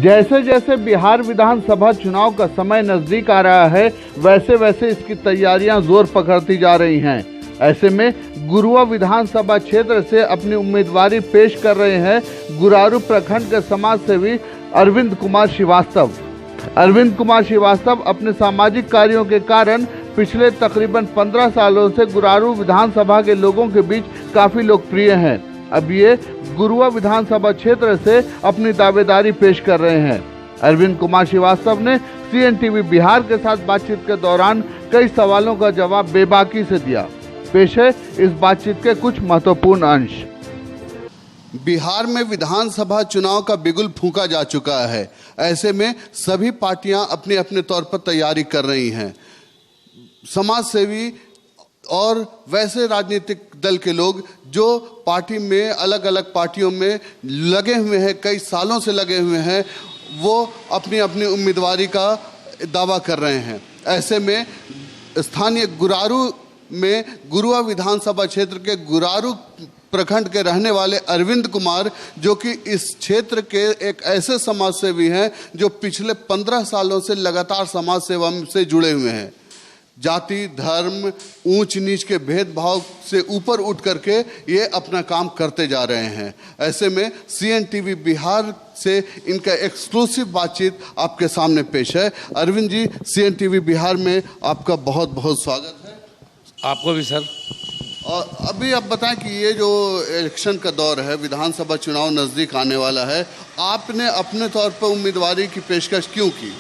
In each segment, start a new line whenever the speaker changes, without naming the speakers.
जैसे जैसे बिहार विधानसभा चुनाव का समय नजदीक आ रहा है, वैसे वैसे इसकी तैयारियां जोर पकड़ती जा रही हैं। ऐसे में गुरुआ विधानसभा क्षेत्र से अपनी उम्मीदवारी पेश कर रहे हैं गुरारू प्रखंड के समाज सेवी अरविंद कुमार श्रीवास्तव। अरविंद कुमार श्रीवास्तव अपने सामाजिक कार्यों के कारण पिछले तकरीबन 15 सालों से गुरारू विधानसभा के लोगों के बीच काफी लोकप्रिय हैं। अब ये गुरुआ विधानसभा क्षेत्र से अपनी दावेदारी पेश कर रहे हैं। अरविंद कुमार श्रीवास्तव ने CNTV बिहार के साथ बातचीत के दौरान कई सवालों का जवाब बेबाकी से दिया। पेश है इस बातचीत के कुछ महत्वपूर्ण अंश। बिहार में विधानसभा चुनाव का बिगुल फूंका जा चुका है। ऐसे में सभी पार्टियां अपने अपने तौर पर तैयारी कर रही हैं। समाज सेवी और वैसे राजनीतिक दल के लोग जो पार्टी में अलग अलग पार्टियों में लगे हुए हैं, कई सालों से लगे हुए हैं, वो अपनी अपनी उम्मीदवारी का दावा कर रहे हैं। ऐसे में स्थानीय गुरारू में गुरुआ विधानसभा क्षेत्र के गुरारू प्रखंड के रहने वाले अरविंद कुमार, जो कि इस क्षेत्र के एक ऐसे समाज सेवी हैं जो पिछले 15 सालों से लगातार समाज सेवा से जुड़े हुए हैं। जाति, धर्म, ऊंच नीच के भेदभाव से ऊपर उठ करके ये अपना काम करते जा रहे हैं। ऐसे में CNTV बिहार से इनका एक्सक्लूसिव बातचीत आपके सामने पेश है। अरविंद जी, CNTV बिहार में आपका बहुत बहुत स्वागत है।
आपको भी सर।
और अभी आप बताएं कि ये जो इलेक्शन का दौर है, विधानसभा चुनाव नज़दीक आने वाला है, आपने अपने तौर पर उम्मीदवारी की पेशकश क्यों की?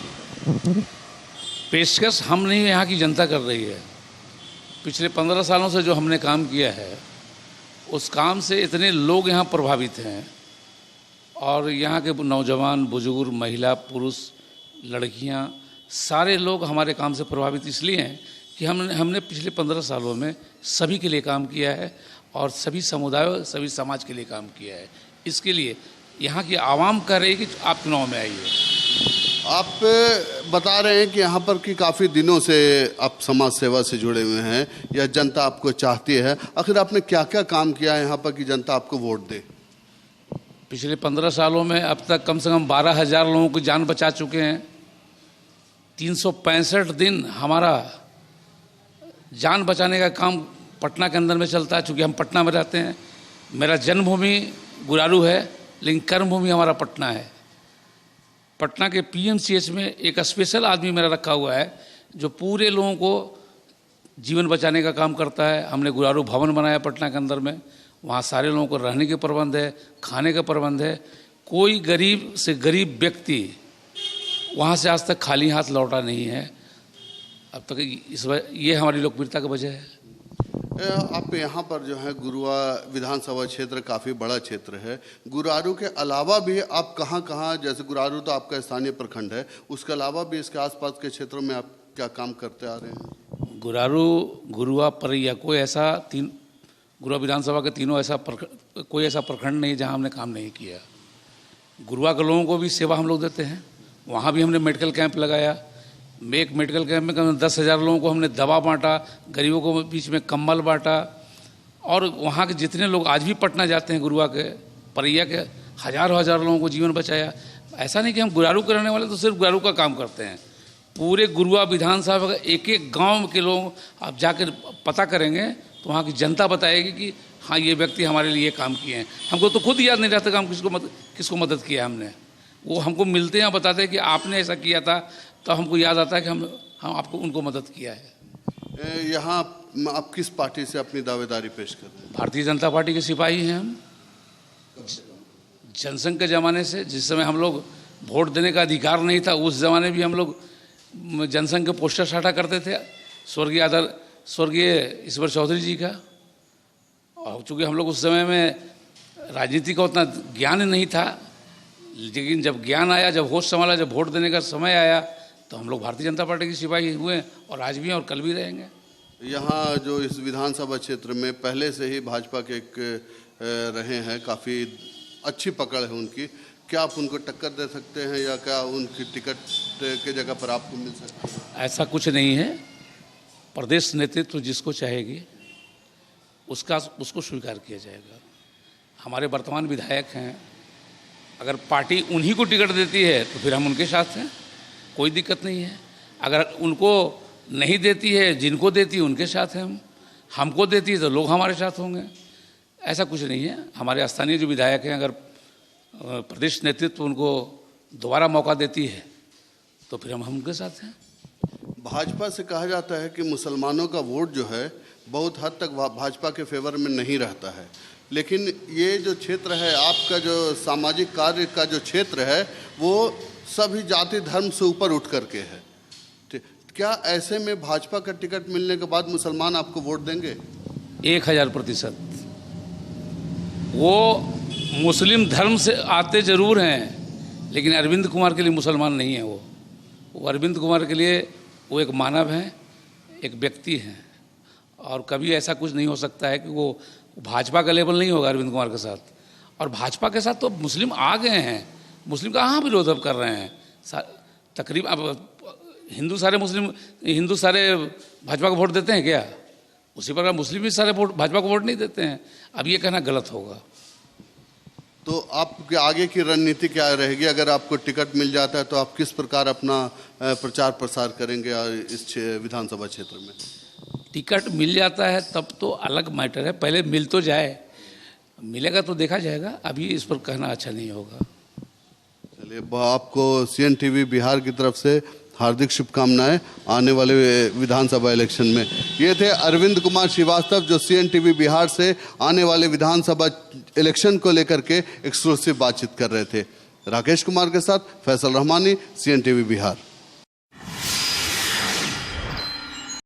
पेशकश हम नहीं, यहाँ की जनता कर रही है। पिछले 15 सालों से जो हमने काम किया है, उस काम से इतने लोग यहाँ प्रभावित हैं और यहाँ के नौजवान, बुजुर्ग, महिला, पुरुष, लड़कियाँ, सारे लोग हमारे काम से प्रभावित इसलिए हैं कि हमने पिछले 15 सालों में सभी के लिए काम किया है और सभी समुदायों, सभी समाज के लिए काम किया है। इसके लिए यहाँ की आवाम कह रही है कि आप चुनाव में आइए।
आप बता रहे हैं कि यहाँ पर कि काफ़ी दिनों से आप समाज सेवा से जुड़े हुए हैं, या जनता आपको चाहती है। आखिर आपने क्या क्या काम किया है यहाँ पर कि जनता आपको वोट दे?
पिछले 15 सालों में अब तक कम से कम 12,000 लोगों की जान बचा चुके हैं। 365 दिन हमारा जान बचाने का काम पटना के अंदर में चलता है। चूँकि हम पटना में रहते हैं, मेरा जन्मभूमि गुरारू है लेकिन कर्मभूमि हमारा पटना है। पटना के PMCH में एक स्पेशल आदमी मेरा रखा हुआ है जो पूरे लोगों को जीवन बचाने का काम करता है। हमने गुरारू भवन बनाया पटना के अंदर में, वहाँ सारे लोगों को रहने के प्रबंध है, खाने का प्रबंध है। कोई गरीब से गरीब व्यक्ति वहाँ से आज तक खाली हाथ लौटा नहीं है अब तक। ये हमारी लोकप्रियता की वजह है।
आप यहाँ पर जो है गुरुआ विधानसभा क्षेत्र काफ़ी बड़ा क्षेत्र है। गुरारू के अलावा भी आप कहाँ कहाँ, जैसे गुरारू तो आपका स्थानीय प्रखंड है, उसके अलावा भी इसके आसपास के क्षेत्रों में आप क्या काम करते आ रहे हैं?
गुरारू, गुरुआ, परैया, कोई ऐसा गुरुआ विधानसभा के तीनों कोई ऐसा प्रखंड नहीं जहाँ हमने काम नहीं किया। गुरुआ के लोगों को भी सेवा हम लोग देते हैं। वहाँ भी हमने मेडिकल कैंप लगाया। एक मेडिकल कैंप में कम 10,000 लोगों को हमने दवा बांटा, गरीबों को बीच में कंबल बांटा। और वहाँ के जितने लोग आज भी पटना जाते हैं, गुरुआ के, परैया के, हज़ार लोगों को जीवन बचाया। ऐसा नहीं कि हम गुरारू के रहने वाले तो सिर्फ गुरारू का काम करते हैं। पूरे गुरुआ विधानसभा का एक एक गाँव के लोग आप जाकर पता करेंगे तो वहाँ की जनता बताएगी कि हाँ, ये व्यक्ति हमारे लिए काम किए हैं। हमको तो खुद याद नहीं रहता कि हम किसको मदद किया हमने। वो हमको मिलते हैं, बताते हैं कि आपने ऐसा किया था, तो हमको याद आता है कि हम आपको उनको मदद किया है।
यहाँ आप किस पार्टी से अपनी दावेदारी पेश कर रहे हैं?
भारतीय जनता पार्टी के सिपाही हैं हम। जनसंघ के ज़माने से, जिस समय हम लोग वोट देने का अधिकार नहीं था, उस ज़माने भी हम लोग जनसंघ के पोस्टर साटा करते थे स्वर्गीय ईश्वर चौधरी जी का। और चूँकि हम लोग उस समय में राजनीति का उतना ज्ञान नहीं था, लेकिन जब ज्ञान आया, जब होश संभाला, जब वोट देने का समय आया, तो हम लोग भारतीय जनता पार्टी के सिपाही हुए और आज भी हैं और कल भी रहेंगे।
यहाँ जो इस विधानसभा क्षेत्र में पहले से ही भाजपा के एक रहे हैं, काफ़ी अच्छी पकड़ है उनकी। क्या आप उनको टक्कर दे सकते हैं या क्या उनकी टिकट के जगह पर आपको मिल सकता है?
ऐसा कुछ नहीं है। प्रदेश नेतृत्व जिसको चाहेगी उसको स्वीकार किया जाएगा। हमारे वर्तमान विधायक हैं अगर पार्टी उन्हीं को टिकट देती है तो फिर हम उनके साथ हैं, कोई दिक्कत नहीं है। अगर उनको नहीं देती है, जिनको देती है उनके साथ हैं हम, हमको देती है तो लोग हमारे साथ होंगे, ऐसा कुछ नहीं है। हमारे स्थानीय जो विधायक हैं, अगर प्रदेश नेतृत्व उनको दोबारा मौका देती है तो फिर हम उनके साथ हैं।
भाजपा से कहा जाता है कि मुसलमानों का वोट जो है बहुत हद तक भाजपा के फेवर में नहीं रहता है, लेकिन ये जो क्षेत्र है आपका, जो सामाजिक कार्य का जो क्षेत्र है, वो सभी जाति धर्म से ऊपर उठ करके है। क्या ऐसे में भाजपा का टिकट मिलने के बाद मुसलमान आपको वोट देंगे?
1000%। वो मुस्लिम धर्म से आते जरूर हैं, लेकिन अरविंद कुमार के लिए मुसलमान नहीं है। वो अरविंद कुमार के लिए वो एक मानव हैं, एक व्यक्ति हैं, और कभी ऐसा कुछ नहीं हो सकता है कि वो भाजपा का लेवल नहीं होगा अरविंद कुमार के साथ। और भाजपा के साथ तो मुस्लिम आ गए हैं, मुस्लिम कहाँ विरोध अब कर रहे हैं। तकरीबन अब हिंदू सारे भाजपा को वोट देते हैं क्या? उसी प्रकार मुस्लिम भी सारे वोट भाजपा को वोट नहीं देते हैं। अब ये कहना गलत होगा।
तो आपके आगे की रणनीति क्या रहेगी? अगर आपको टिकट मिल जाता है तो आप किस प्रकार अपना प्रचार प्रसार करेंगे इस विधानसभा क्षेत्र में?
टिकट मिल जाता है तब तो अलग मैटर है, पहले मिल तो जाए, मिलेगा तो देखा जाएगा, अभी इस पर कहना अच्छा नहीं होगा।
चलिए, आपको CNTV बिहार की तरफ से हार्दिक शुभकामनाएं आने वाले विधानसभा इलेक्शन में। ये थे अरविंद कुमार श्रीवास्तव, जो CNTV बिहार से आने वाले विधानसभा इलेक्शन को लेकर के एक्सक्लूसिव बातचीत कर रहे थे। राकेश कुमार के साथ फैसल रहमानी, CNTV बिहार।